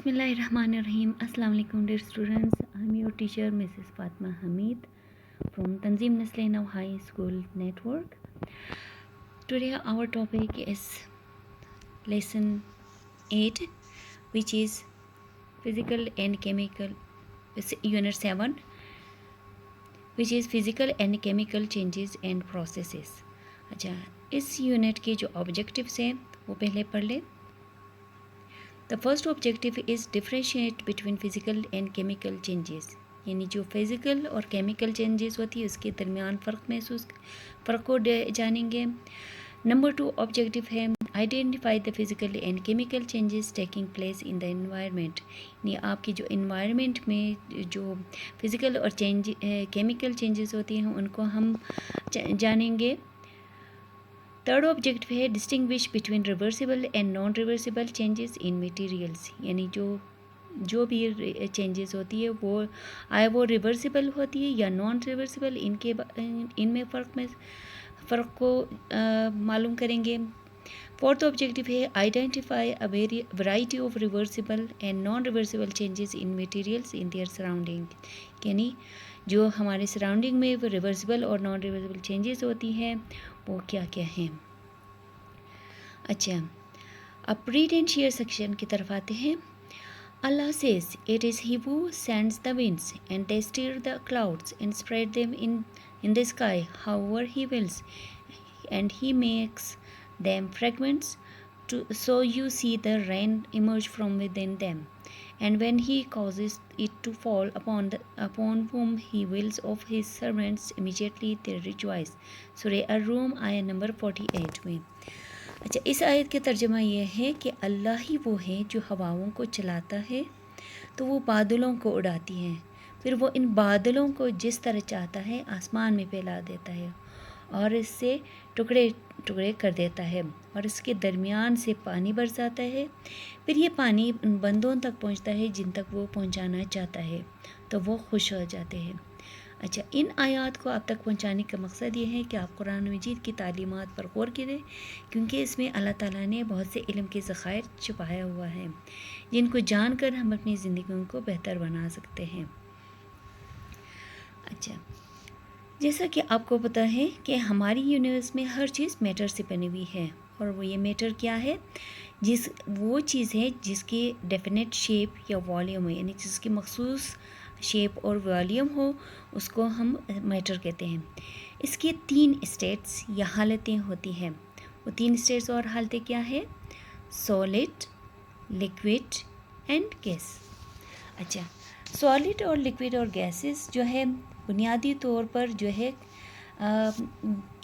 Bismillahirrahmanirrahim. Assalamu alaikum dear students. I'm your teacher Mrs. Fatma Hamid from Tanzim Naslain High School Network. Today our topic is lesson 8, which is physical and chemical, unit 7, which is physical and chemical changes and processes. अच्छा, इस unit के जो objectives हैं वो पहले पढ़ लें. The first objective is differentiate between physical and chemical changes, यानी जो फिज़िकल और केमिकल चेंजेस होती है उसके दरमियान फ़र्क को जानेंगे. नंबर 2 ऑब्जेक्टिव है identify the physical and chemical changes taking place in the environment, यानी आपकी जो इन्वायरमेंट में जो फिज़िकल और केमिकल चेंजेस होती हैं उनको हम जानेंगे. थर्ड ऑब्जेक्टिव है distinguish between reversible and non reversible changes in materials, यानी जो भी चेंजेस होती है वो रिवर्सिबल होती है या नॉन रिवर्सिबल, इनमें फ़र्क को मालूम करेंगे. फोर्थ ऑब्जेक्टिव है identify a variety of reversible and non reversible changes in materials in their surrounding, यानी जो हमारे सराउंडिंग में वो रिवर्सिबल और नॉन रिवर्सिबल चेंजेस होती हैं वो क्या क्या हैं. अच्छा, अब रीड एंड शेयर सेक्शन की तरफ आते हैं. Allah says, it is he who sends the winds and they stir the clouds and spread them in the sky however he wills, and he makes them fragments so you see the rain emerge from within them, and when he causes it to fall upon whom he wills of his servants immediately they rejoice. सूरह ar-Rum आयत number 48 में. अच्छा, इस आयत के तर्जुमा ये है कि अल्लाह ही वो है जो हवाओं को चलाता है तो वो बादलों को उड़ाती हैं, फिर वो इन बादलों को जिस तरह चाहता है आसमान में फैला देता है और इससे टुकड़े टुकड़े कर देता है और इसके दरमियान से पानी बरसाता है. फिर ये पानी उन बंदों तक पहुंचता है जिन तक वो पहुंचाना चाहता है तो वो खुश हो जाते हैं. अच्छा, इन आयात को आप तक पहुंचाने का मकसद ये है कि आप कुरान मजीद की तालीमात पर गौर करें, क्योंकि इसमें अल्लाह ताला ने बहुत से इल्म के ज़खायर छुपाया हुआ है जिनको जानकर हम अपनी ज़िंदगी को बेहतर बना सकते हैं. अच्छा, जैसा कि आपको पता है कि हमारी यूनिवर्स में हर चीज़ मैटर से बनी हुई है, और वो ये मैटर क्या है, वो चीज़ है जिसकी डेफिनेट शेप या वॉल्यूम है, यानी जिसकी मखसूस शेप और वॉल्यूम हो उसको हम मैटर कहते हैं. इसके 3 स्टेट्स या हालतें होती हैं. वो 3 स्टेट्स और हालतें क्या है? Solid, liquid and gas. अच्छा, सॉलिड और लिक्विड और गैसेस जो है बुनियादी तौर पर जो है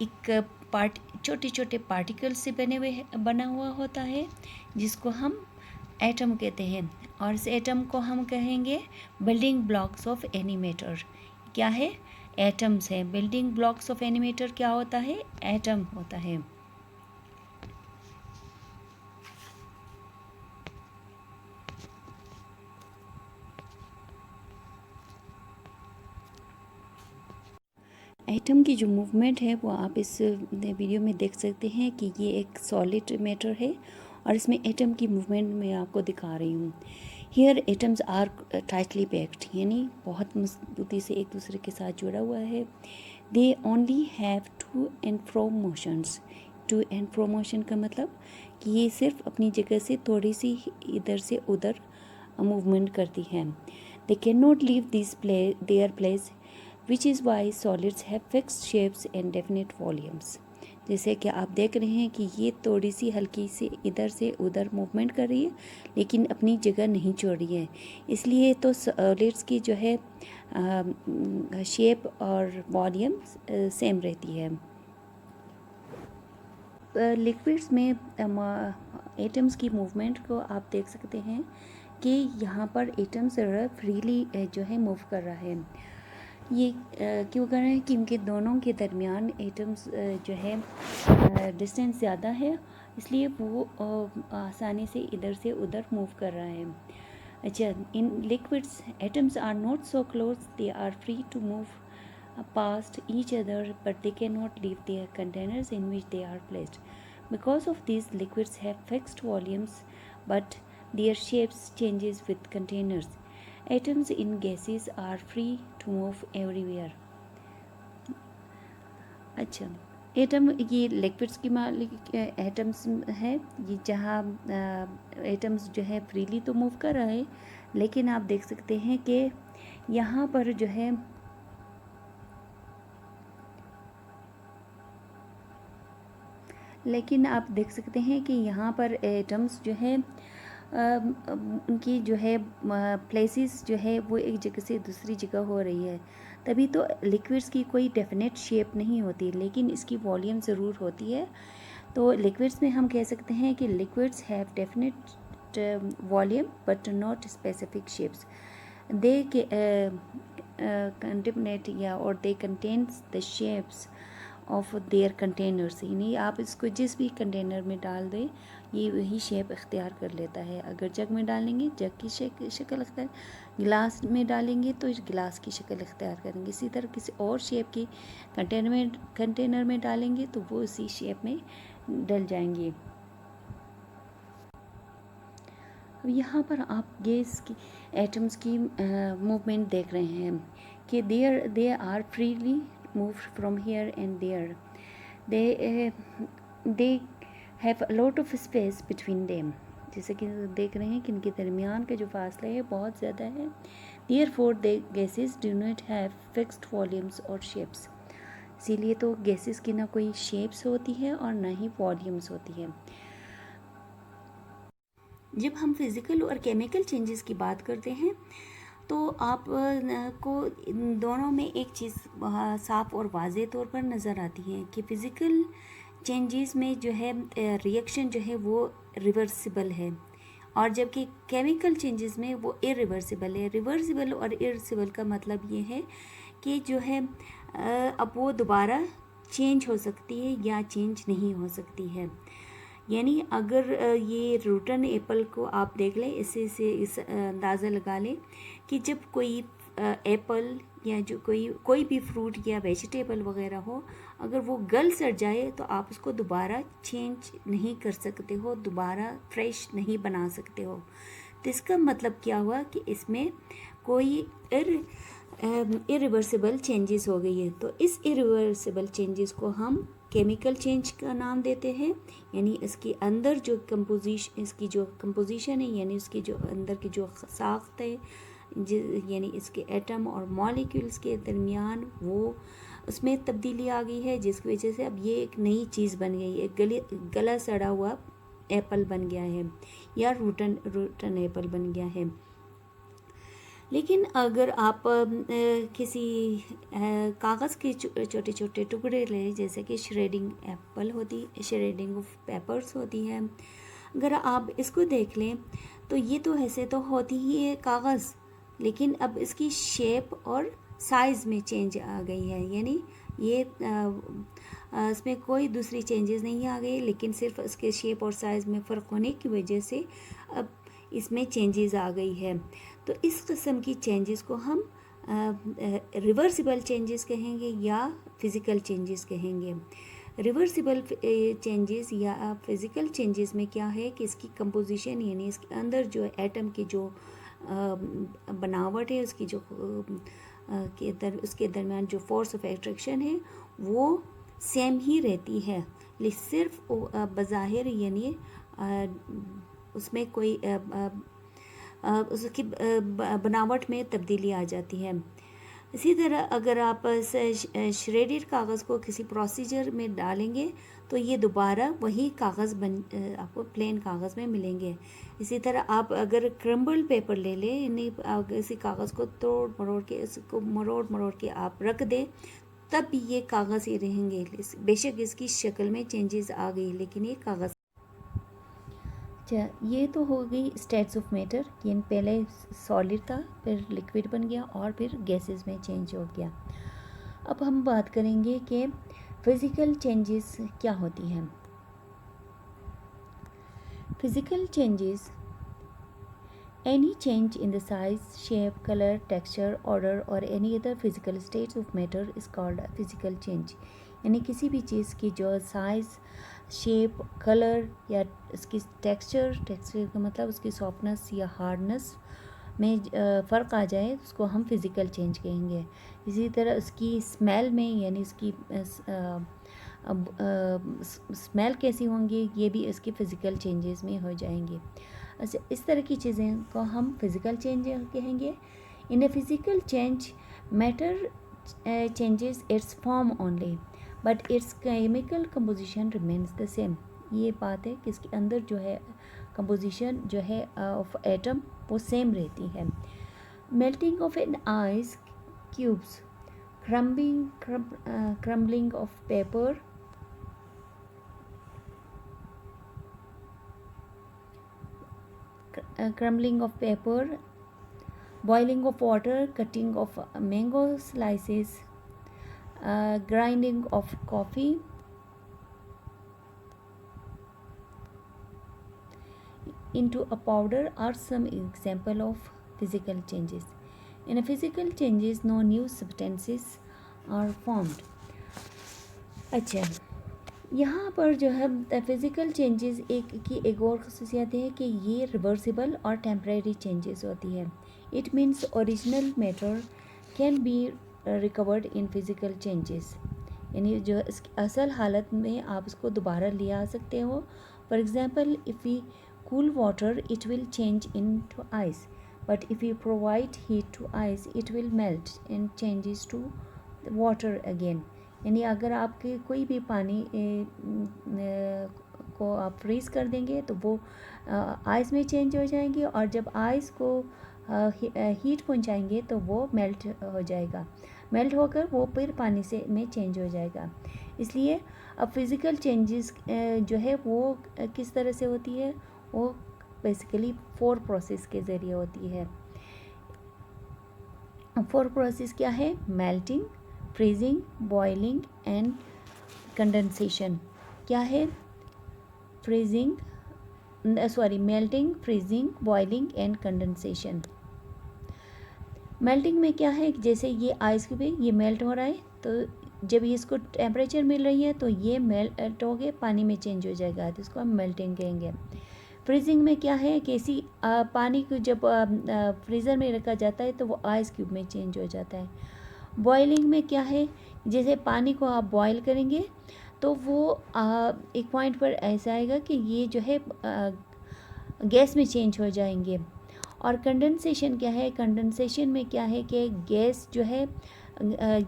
एक छोटे छोटे पार्टिकल से बना हुआ होता है जिसको हम एटम कहते हैं, और इस एटम को हम कहेंगे building blocks of any matter. क्या है? एटम्स हैं. Building blocks of any matter क्या होता है? एटम होता है. एटम की जो मूवमेंट है वो आप इस वीडियो में देख सकते हैं कि ये एक सॉलिड मैटर है और इसमें एटम की मूवमेंट मैं आपको दिखा रही हूँ. Here atoms are tightly packed, यानी बहुत मजबूती से एक दूसरे के साथ जुड़ा हुआ है. They only have to and fro motions. To and fro motion का मतलब कि ये सिर्फ अपनी जगह से थोड़ी सी इधर से उधर मूवमेंट करती है. They can not leave their place which is why solids have fixed shapes and definite volumes. जैसे कि आप देख रहे हैं कि ये थोड़ी सी हल्की से इधर से उधर मूवमेंट कर रही है लेकिन अपनी जगह नहीं छोड़ रही है, इसलिए तो सॉलिड्स की जो है शेप और वॉल्यूम सेम रहती है. लिक्विड्स में एटम्स की मूवमेंट को आप देख सकते हैं कि यहाँ पर एटम्स फ्रीली जो है मूव कर रहा है. ये क्यों कर रहे हैं? क्योंकि दोनों के दरमियान एटम्स जो है डिस्टेंस ज़्यादा है, इसलिए वो आसानी से इधर से उधर मूव कर रहा है. अच्छा, in liquids atoms are not so close, they are free to move past each other, but they cannot leave their containers in which they are placed. Because of these, liquids have fixed volumes, but their shapes changes with containers. Atoms in gases are free to move everywhere. अच्छा, atom ये liquids की मालिक atoms है, ये जहाँ atoms जो है freely तो मूव कर रहा है, लेकिन आप देख सकते हैं कि यहाँ पर जो है लेकिन आप देख सकते हैं कि यहाँ पर एटम्स जो है उनकी जो है प्लेसेस जो है वो एक जगह से दूसरी जगह हो रही है। तभी तो लिक्विड्स की कोई डेफिनेट शेप नहीं होती, लेकिन इसकी वॉल्यूम ज़रूर होती है। तो लिक्विड्स में हम कह सकते हैं कि liquids have definite volume but not specific shapes. They contaminate या और they contains the shapes of their containers, यानी आप इसको जिस भी कंटेनर में डाल दें ये वही शेप इख्तियार कर लेता है। अगर जग में डालेंगे जग की शक्ल इख्तियार, गिलास में डालेंगे तो इस गिलास की शक्ल इख्तियार करेंगे। इसी तरह किसी और शेप की कंटेनर में डालेंगे तो वो उसी शेप में डल जाएंगे। अब यहाँ पर आप गैस की एटम्स की मूवमेंट देख रहे हैं कि they are freely moved from here and there. They have a lot of space between them. जैसे कि देख रहे हैं कि इनके दरमियान का जो फासला है बहुत ज़्यादा है। Therefore the gases do not have fixed volumes or shapes. इसीलिए तो गैसेस की ना कोई शेप्स होती है और ना ही वॉल्यूम्स होती है। जब हम फिज़िकल और केमिकल चेंजेस की बात करते हैं तो आप को इन दोनों में एक चीज़ साफ और वाज़े तौर पर नज़र आती है कि फ़िज़िकल चेंजेस में जो है रिएक्शन जो है वो रिवर्सिबल है, और जबकि केमिकल चेंजेस में वो इरिवर्सिबल है। रिवर्सिबल और इरिवर्सिबल का मतलब ये है कि जो है अब वो दोबारा चेंज हो सकती है या चेंज नहीं हो सकती है। यानी अगर ये रूटन एप्पल को आप देख लें, इससे इस अंदाज़ा लगा लें कि जब कोई एप्पल या जो कोई भी फ्रूट या वेजिटेबल वगैरह हो, अगर वो गल सड़ जाए तो आप उसको दोबारा चेंज नहीं कर सकते हो, दोबारा फ्रेश नहीं बना सकते हो। तो इसका मतलब क्या हुआ कि इसमें कोई इरिवर्सिबल चेंजेस हो गई है। तो इस इरिवर्सिबल चेंजेस को हम केमिकल चेंज का नाम देते हैं, यानी इसके अंदर जो इसकी जो कंपोजिशन है, यानी इसकी जो अंदर की जो साख्त है, यानी इसके एटम और मॉलिक्यूल्स के दरमियान वो उसमें तब्दीली आ गई है, जिसकी वजह से अब ये एक नई चीज़ बन गई, एक गला सड़ा हुआ एप्पल बन गया है या रूटन एप्पल बन गया है। लेकिन अगर आप किसी कागज़ के छोटे छोटे टुकड़े लें, जैसे कि श्रेडिंग ऑफ पेपर्स होती है, अगर आप इसको देख लें तो ये तो ऐसे तो होती ही है कागज़, लेकिन अब इसकी शेप और साइज़ में चेंज आ गई है। यानी ये इसमें कोई दूसरी चेंजेस नहीं आ गई, लेकिन सिर्फ इसके शेप और साइज़ में फ़र्क होने की वजह से अब इसमें चेंजेस आ गई है। तो इस किस्म की चेंजेस को हम रिवर्सिबल चेंजेस कहेंगे या फिज़िकल चेंजेस कहेंगे। रिवर्सिबल चेंजेस या फिज़िकल चेंजेस में क्या है कि इसकी कंपोजिशन, यानी इसके अंदर जो एटम की जो बनावट है, उसकी जो उसके दरमियान जो फोर्स ऑफ एट्रैक्शन है वो सेम ही रहती है, लेकिन सिर्फ बज़ाहिर यानी उसमें कोई उसकी बनावट में तब्दीली आ जाती है। इसी तरह अगर आप श्रेडेड कागज़ को किसी प्रोसीजर में डालेंगे तो ये दोबारा वही कागज़ आपको प्लेन कागज़ में मिलेंगे। इसी तरह आप अगर क्रम्बल पेपर ले लें, यानी किसी कागज़ को तोड़ मरोड़ के इसको मरोड़ के आप रख दें, तब भी ये कागज़ ही रहेंगे। बेशक इसकी शक्ल में चेंजेस आ गई, लेकिन ये कागज़। अच्छा, ये तो हो गई स्टेट्स ऑफ मैटर, यानी पहले सॉलिड था, फिर लिक्विड बन गया और फिर गैसेस में चेंज हो गया। अब हम बात करेंगे कि फिज़िकल चेंजेस क्या होती हैं। Physical changes any change in the size, shape, colour, texture, order or any other physical states of matter is called a physical change. यानी किसी भी चीज़ की जो साइज़, शेप, कलर या इसकी टेक्सचर का मतलब उसकी सॉफ्टनेस या हार्डनेस में फ़र्क आ जाए, उसको हम फिज़िकल चेंज कहेंगे। इसी तरह उसकी स्मेल में, यानी उसकी स्मेल कैसी होंगी, ये भी इसके फ़िज़िकल चेंजेस में हो जाएंगे। अच्छा, इस तरह की चीज़ें को हम फिज़िकल चेंज कहेंगे। In a physical change matter changes its form only but its chemical composition remains the same। ये बात है कि इसके अंदर जो है कंपोजिशन जो है ऑफ एटम वो सेम रहती है। Melting of an ice cubes, crumbling of paper, boiling of water, cutting of mango slices, grinding of coffee into a powder are some example of physical changes। In a physical changes, no new substances are formed। अच्छा, यहाँ पर जो है physical changes एक और खसूसियत है कि ये रिवर्सिबल और टेम्परेरी चेंजेस होती है। It means original matter can be recovered in physical changes, यानी जो इसकी असल हालत में आप उसको दोबारा ले आ सकते हो। For example, if we cool water it will change into ice, but if you provide heat to ice it will melt and changes to water again। यानी अगर आपके कोई भी पानी को आप फ्रीज़ कर देंगे तो वो आइस में चेंज हो जाएंगे, और जब आइस को हीट पहुंचाएंगे तो वो मेल्ट हो जाएगा, मेल्ट होकर वो फिर पानी से में चेंज हो जाएगा। इसलिए अब फिज़िकल चेंजेस जो है वो किस तरह से होती है, वो बेसिकली 4 प्रोसेस के ज़रिए होती है। 4 प्रोसेस क्या है? Melting, freezing, boiling and condensation. क्या है? Melting, freezing, boiling and condensation. Melting में क्या है, जैसे ये आइस क्यूब है, ये मेल्ट हो रहा है, तो जब ये इसको टेम्परेचर मिल रही है तो ये मेल्ट हो गए पानी में चेंज हो जाएगा, तो इसको हम मेल्टिंग कहेंगे। फ्रीजिंग में क्या है कि इसी पानी को जब फ्रीज़र में रखा जाता है तो वो आइस क्यूब में चेंज हो जाता है। बॉइलिंग में क्या है, जैसे पानी को आप बॉयल करेंगे तो वो एक पॉइंट पर ऐसा आएगा कि ये जो है गैस में चेंज हो जाएंगे। और कंडेंसेशन क्या है, कंडेंसेशन में क्या है कि गैस जो है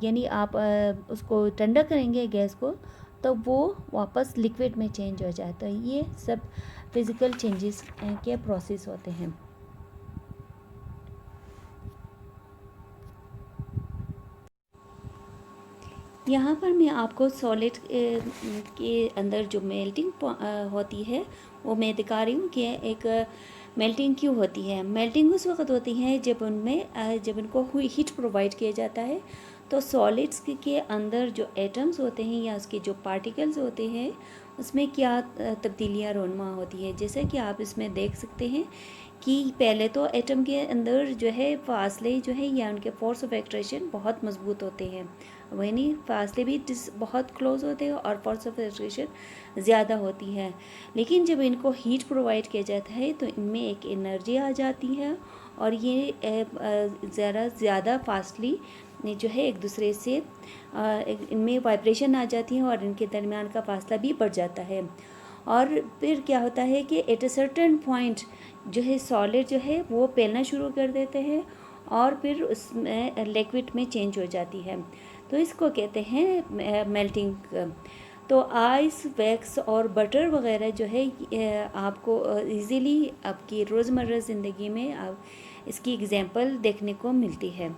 यानी आप उसको ठंडा करेंगे गैस को तो वो वापस लिक्विड में चेंज हो जाता है। ये सब फिज़िकल चेंजेस के प्रोसेस होते हैं। यहाँ पर मैं आपको सॉलिड के अंदर जो मेल्टिंग होती है वो मैं दिखा रही हूँ कि एक मेल्टिंग क्यों होती है। मेल्टिंग उस वक्त होती है जब इनको हीट प्रोवाइड किया जाता है तो सॉलिड्स के अंदर जो एटम्स होते हैं या उसके जो पार्टिकल्स होते हैं उसमें क्या तब्दीलियाँ रोनमा होती है। जैसे कि आप इसमें देख सकते हैं कि पहले तो एटम के अंदर जो है फासले जो है या उनके फोर्स ऑफ एट्रैक्शन बहुत मजबूत होते हैं, वही नहीं फासले भी बहुत क्लोज होते हैं और फोर्स ऑफ एट्रैक्शन ज़्यादा होती है। लेकिन जब इनको हीट प्रोवाइड किया जाता है तो इनमें एक एनर्जी आ जाती है और ये ज़्यादा फास्टली जो है एक दूसरे से इनमें वाइब्रेशन आ जाती है और इनके दरमियान का फासला भी बढ़ जाता है। और फिर क्या होता है कि एट अ सर्टेन पॉइंट जो है सॉलिड जो है वो फैलना शुरू कर देते हैं और फिर उसमें लिक्विड में चेंज हो जाती है, तो इसको कहते हैं मेल्टिंग। तो आइस, वैक्स और बटर वगैरह जो है आपको इजीली आपकी रोज़मर्रा ज़िंदगी में आप इसकी एग्जांपल देखने को मिलती है।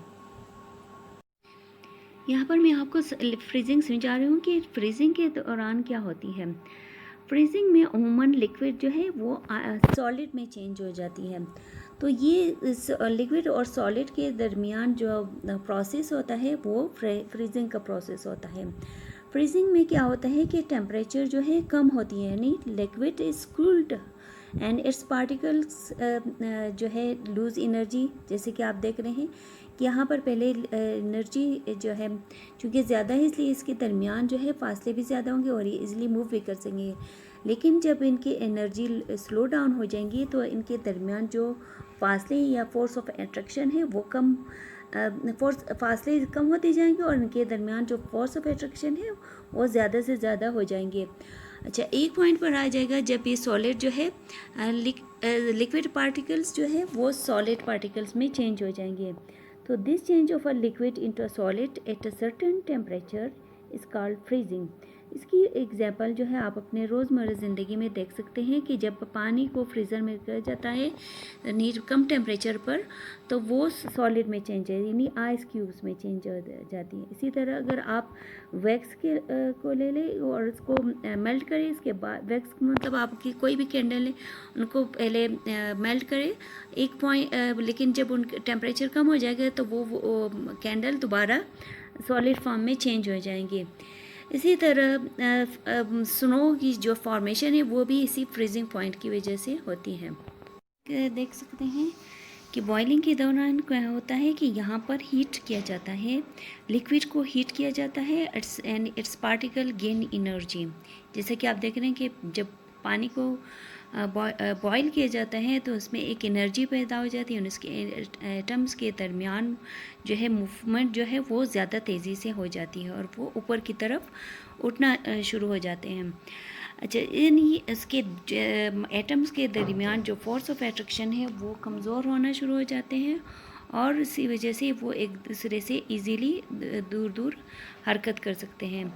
यहाँ पर मैं आपको फ्रीजिंग समझा रही हूँ कि फ्रीजिंग के दौरान क्या होती है। फ्रीजिंग में अमूमन लिक्विड जो है वो सॉलिड में चेंज हो जाती है। तो ये लिक्विड और सॉलिड के दरमियान जो प्रोसेस होता है वो फ्रीजिंग का प्रोसेस होता है। फ्रीजिंग में क्या होता है कि टेम्परेचर जो है कम होती है, यानी liquid is cooled and it's particles जो है लूज एनर्जी। जैसे कि आप देख रहे हैं कि यहाँ पर पहले एनर्जी जो है चूँकि ज़्यादा है, इसलिए इसके दरमियान जो है फासले भी ज़्यादा होंगे और ये इजीली मूव भी कर सकेंगे। लेकिन जब इनकी एनर्जी स्लो डाउन हो जाएंगी तो इनके दरमियान जो फासले या फोर्स ऑफ अट्रैक्शन है वो कम फासले कम होते जाएंगे और इनके दरमियान जो फोर्स ऑफ अट्रैक्शन है वो ज़्यादा से ज़्यादा हो जाएंगे। अच्छा, एक पॉइंट पर आ जाएगा जब ये सॉलिड जो है लिक्विड पार्टिकल्स जो है वो सॉलिड पार्टिकल्स में चेंज हो जाएंगे। तो this change of a liquid into a solid at a certain temperature is called freezing. इसकी एग्जांपल जो है आप अपने रोज़मर्रा ज़िंदगी में देख सकते हैं कि जब पानी को फ्रीज़र में रखा जाता है नीट कम टेम्परेचर पर तो वो सॉलिड में चेंज है, यानी आइस क्यूब्स में चेंज हो जाती है। इसी तरह अगर आप वैक्स के को ले लें और उसको मेल्ट करें, इसके बाद वैक्स मतलब आपकी कोई भी कैंडल है उनको पहले मेल्ट करें एक पॉइंट, लेकिन जब उन टेम्परेचर कम हो जाएगा तो वो कैंडल दोबारा सॉलिड फॉर्म में चेंज हो जाएंगे। इसी तरह स्नो की जो फॉर्मेशन है वो भी इसी फ्रीजिंग पॉइंट की वजह से होती है। देख सकते हैं कि बॉइलिंग के दौरान क्या होता है कि यहाँ पर हीट किया जाता है, लिक्विड को हीट किया जाता है and it's particle gain energy. जैसे कि आप देख रहे हैं कि जब पानी को बॉयल किया जाता है तो उसमें एक एनर्जी पैदा हो जाती है और उसके एटम्स के दरमियान जो है मूवमेंट जो है वो ज़्यादा तेज़ी से हो जाती है और वो ऊपर की तरफ उठना शुरू हो जाते हैं। अच्छा, यानी इसके एटम्स के दरमियान जो फोर्स ऑफ अट्रैक्शन है वो कमज़ोर होना शुरू हो जाते हैं और इसी वजह से वो एक दूसरे से इजीली दूर दूर हरकत कर सकते हैं।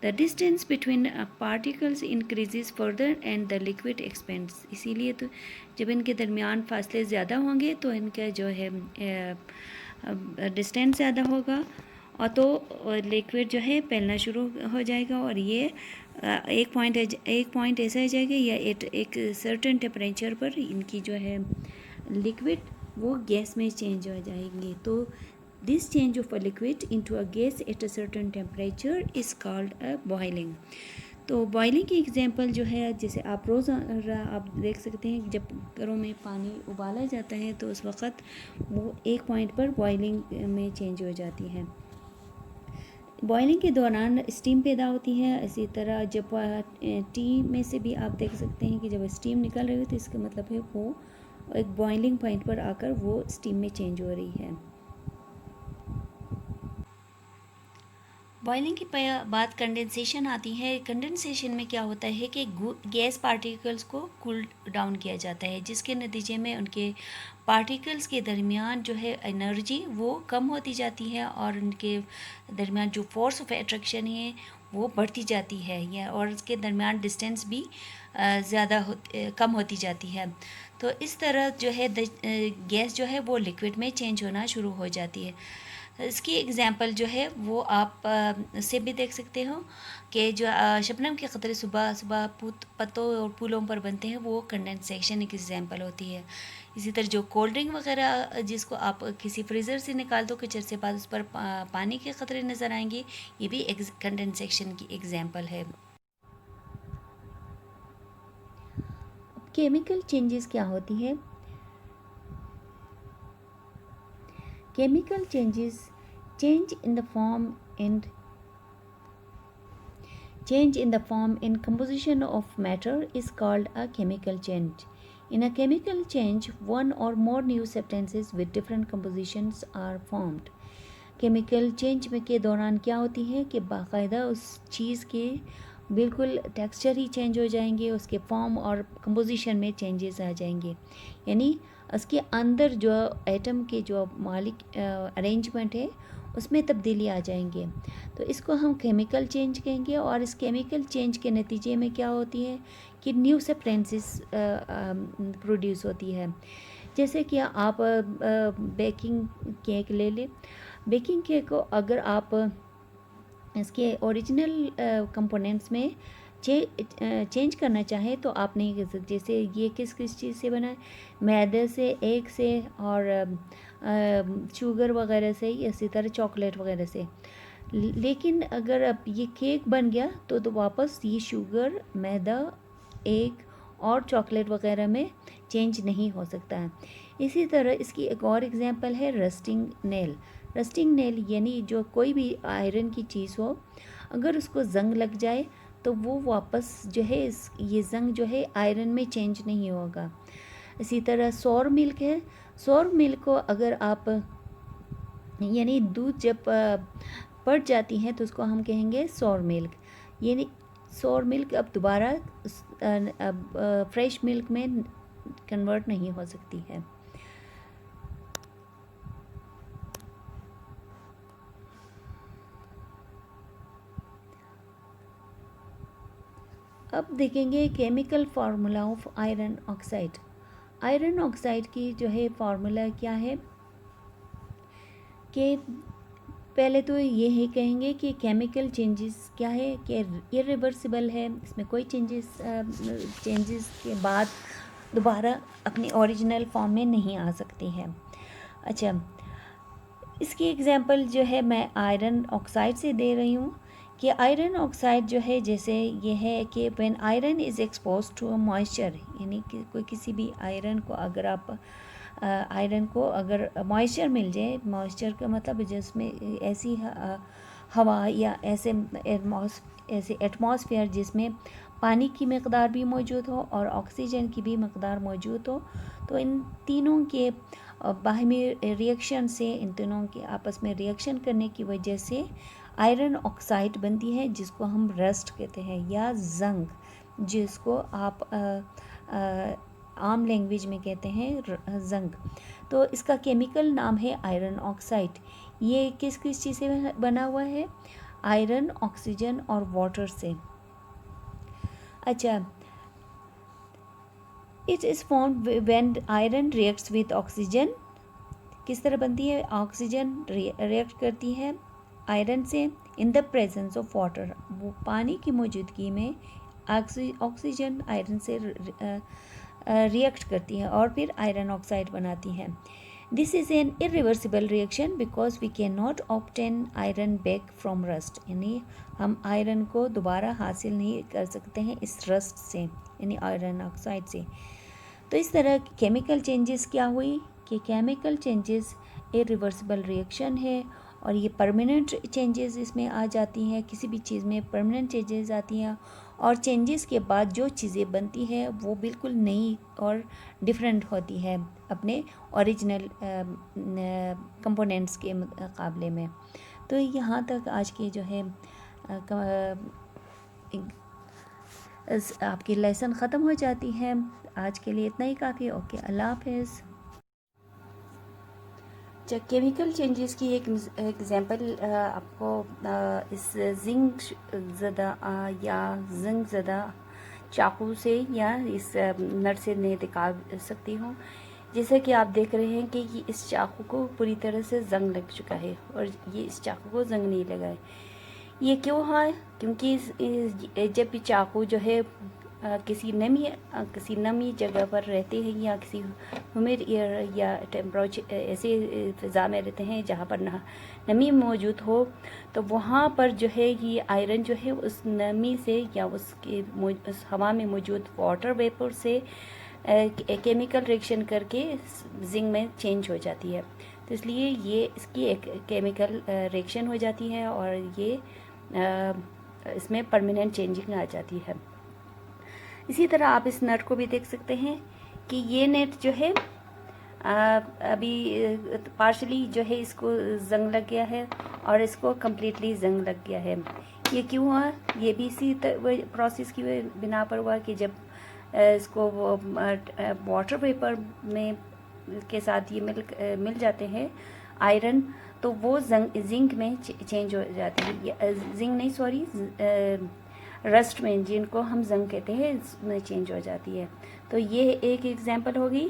The distance between particles increases further and the liquid expends. इसीलिए तो जब इनके दरमियान फासले ज़्यादा होंगे तो इनका जो है डिस्टेंस ज़्यादा होगा और तो लिक्विड जो है फैलना शुरू हो जाएगा और ये एक पॉइंट ऐसा आ जाएगा या एक सर्टेन टेम्परेचर पर इनकी जो है लिक्विड वो गैस में चेंज हो जाएंगे। तो this change of a liquid into a gas at a certain temperature is called a boiling. तो बॉइलिंग की एग्जांपल जो है, जैसे आप रोज़ आप देख सकते हैं कि जब घरों में पानी उबाला जाता है तो उस वक़्त वो एक पॉइंट पर बॉइलिंग में चेंज हो जाती है। बॉइलिंग के दौरान स्टीम पैदा होती है। इसी तरह जब टी में से भी आप देख सकते हैं कि जब स्टीम निकल रही हो तो इसका मतलब है वो एक बॉइलिंग पॉइंट पर आकर वो स्टीम में चेंज हो रही है। बॉइलिंग के बाद कंडेंसेशन आती है। कंडेंसेशन में क्या होता है कि गैस पार्टिकल्स को कूल डाउन किया जाता है, जिसके नतीजे में उनके पार्टिकल्स के दरमियान जो है एनर्जी वो कम होती जाती है और उनके दरमियान जो फोर्स ऑफ अट्रैक्शन है वो बढ़ती जाती है या और उसके दरमियान डिस्टेंस भी ज़्यादा कम होती जाती है। तो इस तरह जो है गैस जो है वो लिक्विड में चेंज होना शुरू हो जाती है। इसकी एग्जांपल जो है वो आप से भी देख सकते हो कि जो शबनम के क़तरे सुबह सुबह पत्तों और फूलों पर बनते हैं वो कंडेंसेशन एक एग्जांपल होती है। इसी तरह जो कोल्ड ड्रिंक वगैरह जिसको आप किसी फ्रीज़र से निकाल दो कुछ अर्से बाद उस पर पानी के क़तरे नज़र आएंगे, ये भी कंडेंसेशन की एग्जांपल है। केमिकल चेंजेस क्या होती है? Chemical change in the form and composition of matter is called a chemical change. In a chemical change, one or more new substances with different compositions are formed. Chemical change में के दौरान क्या होती है कि बाकायदा उस चीज़ के बिल्कुल टेक्सचर ही चेंज हो जाएंगे, उसके फॉर्म और कंपोजिशन में चेंजेस आ जाएंगे, यानी उसके अंदर जो एटम के जो मालिक अरेंजमेंट है उसमें तब्दीली आ जाएंगे। तो इसको हम केमिकल चेंज कहेंगे और इस केमिकल चेंज के नतीजे में क्या होती है कि न्यू सब्सटेंसेस प्रोड्यूस होती है। जैसे कि आप बेकिंग केक ले लें। बेकिंग केक को अगर आप इसके ओरिजिनल कंपोनेंट्स में चेंज करना चाहें तो आप नहीं कर सकते। जैसे ये किस चीज़ से बना है, मैदे से, एग से और शुगर वगैरह से, इसी तरह चॉकलेट वगैरह से। लेकिन अगर अब ये केक बन गया तो वापस ये शुगर, मैदा, एग और चॉकलेट वगैरह में चेंज नहीं हो सकता है। इसी तरह इसकी एक और एग्जांपल है रस्टिंग नेल। रस्टिंग नेल यानी जो कोई भी आयरन की चीज़ हो, अगर उसको जंग लग जाए तो वो वापस जो है ये जंग जो है आयरन में चेंज नहीं होगा। इसी तरह सौर मिल्क है। सौर मिल्क को अगर आप यानी दूध जब पड़ जाती हैं तो उसको हम कहेंगे सौर मिल्क। यानी सौर मिल्क अब दोबारा अब फ्रेश मिल्क में कन्वर्ट नहीं हो सकती है। अब देखेंगे chemical formula of iron oxide. Iron oxide की जो है फार्मूला क्या है कि पहले तो ये ही कहेंगे कि केमिकल चेंजेस क्या है कि इरिवर्सिबल है, इसमें कोई चेंजेस के बाद दोबारा अपनी ओरिजिनल फॉर्म में नहीं आ सकती है। अच्छा, इसकी एग्जांपल जो है मैं आयरन ऑक्साइड से दे रही हूँ कि आयरन ऑक्साइड जो है जैसे ये है कि when iron is expose to a moisture, यानी कि कोई किसी भी आयरन को अगर आप आयरन को अगर मॉइस्चर मिल जाए, मॉइस्चर का मतलब जिसमें ऐसी हवा या ऐसे एटमॉस्फेयर जिसमें पानी की मकदार भी मौजूद हो और ऑक्सीजन की भी मकदार मौजूद हो, तो इन तीनों के बाहमी रिएक्शन से, इन तीनों के आपस में रिएक्शन करने की वजह से आयरन ऑक्साइड बनती है जिसको हम रस्ट कहते हैं या जंग, जिसको आप आम लैंग्वेज में कहते हैं जंग। तो इसका केमिकल नाम है आयरन ऑक्साइड। ये किस किस चीज़ से बना हुआ है? आयरन, ऑक्सीजन और वाटर से। अच्छा, it is formed when iron reacts with oxygen. किस तरह बनती है? ऑक्सीजन रिएक्ट करती है आयरन से in the presence of water, वो पानी की मौजूदगी में ऑक्सीजन आयरन से रिएक्ट करती है और फिर आयरन ऑक्साइड बनाती है। This is an irreversible reaction because we can not obtain iron back from rust, यानी हम आयरन को दोबारा हासिल नहीं कर सकते हैं इस रस्ट से, यानी आयरन ऑक्साइड से। तो इस तरह केमिकल चेंजेस क्या हुई कि केमिकल चेंजेस इरिवर्सिबल रिएक्शन है और ये परमानेंट चेंजेस इसमें आ जाती हैं। किसी भी चीज़ में परमानेंट चेंजेस आती हैं और चेंजेस के बाद जो चीज़ें बनती हैं वो बिल्कुल नई और डिफरेंट होती है अपने ओरिजिनल कंपोनेंट्स के मुकाबले में। तो यहाँ तक आज के जो है आपकी लेसन ख़त्म हो जाती है। आज के लिए इतना ही काफ़ी। ओके, अल्लाह हाफिज़। केमिकल चेंजेस की एक एग्जांपल आपको इस जिंक ज़दा या जिंक ज़दा चाकू से या इस नट से नहीं दिखा सकती हूँ। जैसे कि आप देख रहे हैं कि इस चाकू को पूरी तरह से जंग लग चुका है और ये इस चाकू को जंग नहीं लगा है। ये क्यों है? क्योंकि जब भी चाकू जो है किसी नमी जगह पर रहते हैं या किसी ह्यूमिड एयर या टेम्परेचर ऐसे फ़िज़ा में रहते हैं जहाँ पर नमी मौजूद हो, तो वहाँ पर जो है ये आयरन जो है उस नमी से या उस हवा में मौजूद वाटर वेपर से केमिकल रिएक्शन करके जिंक में चेंज हो जाती है। तो इसलिए ये इसकी एक केमिकल रिएक्शन हो जाती है और ये इसमें परमानेंट चेंजिंग आ जाती है। इसी तरह आप इस नट को भी देख सकते हैं कि ये नेट जो है अभी पार्शली जो है इसको जंग लग गया है और इसको कम्प्लीटली जंग लग गया है। ये क्यों हुआ? ये भी इसी प्रोसेस की बिना पर हुआ कि जब इसको वाटर वेपर में के साथ ये मिल जाते हैं आयरन, तो वो जिंक में चेंज हो जाती है। जिंक नहीं, सॉरी, रस्ट में, जिनको हम जंग कहते हैं, इसमें चेंज हो जाती है। तो ये एक एग्जांपल होगी।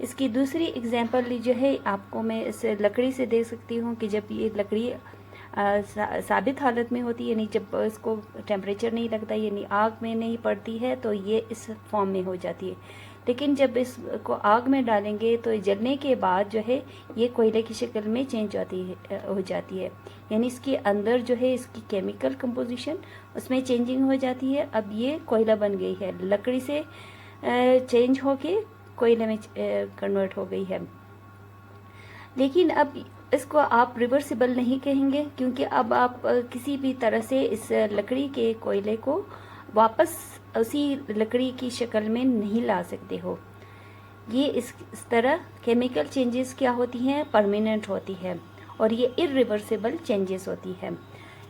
इसकी दूसरी एग्जांपल जो है आपको मैं इस लकड़ी से दे सकती हूँ कि जब ये लकड़ी साबित हालत में होती है, यानी जब इसको टेम्परेचर नहीं लगता, यानी आग में नहीं पड़ती है, तो ये इस फॉर्म में हो जाती है। लेकिन जब इसको आग में डालेंगे तो जलने के बाद जो है ये कोयले की शक्ल में चेंज हो जाती है, यानी इसके अंदर जो है इसकी केमिकल कंपोजिशन उसमें चेंजिंग हो जाती है। अब ये कोयला बन गई है, लकड़ी से चेंज होके कोयले में कन्वर्ट हो गई है। लेकिन अब इसको आप रिवर्सिबल नहीं कहेंगे, क्योंकि अब आप किसी भी तरह से इस लकड़ी के कोयले को वापस उसी लकड़ी की शक्ल में नहीं ला सकते हो। ये इस तरह केमिकल चेंजेस क्या होती हैं, परमानेंट होती है, और ये इरिवर्सिबल चेंजेस होती है।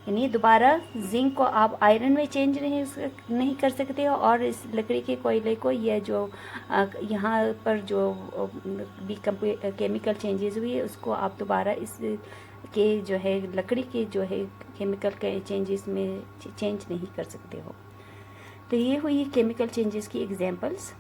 यानी दोबारा जिंक को आप आयरन में चेंज नहीं कर सकते हो, और इस लकड़ी के कोयले को ये जो यहाँ पर जो भी केमिकल चेंजेस हुई है उसको आप दोबारा इस के जो है लकड़ी के जो है केमिकल के चेंजेस में चेंज नहीं कर सकते हो। तो ये हुई केमिकल चेंजेस की एग्जांपल्स।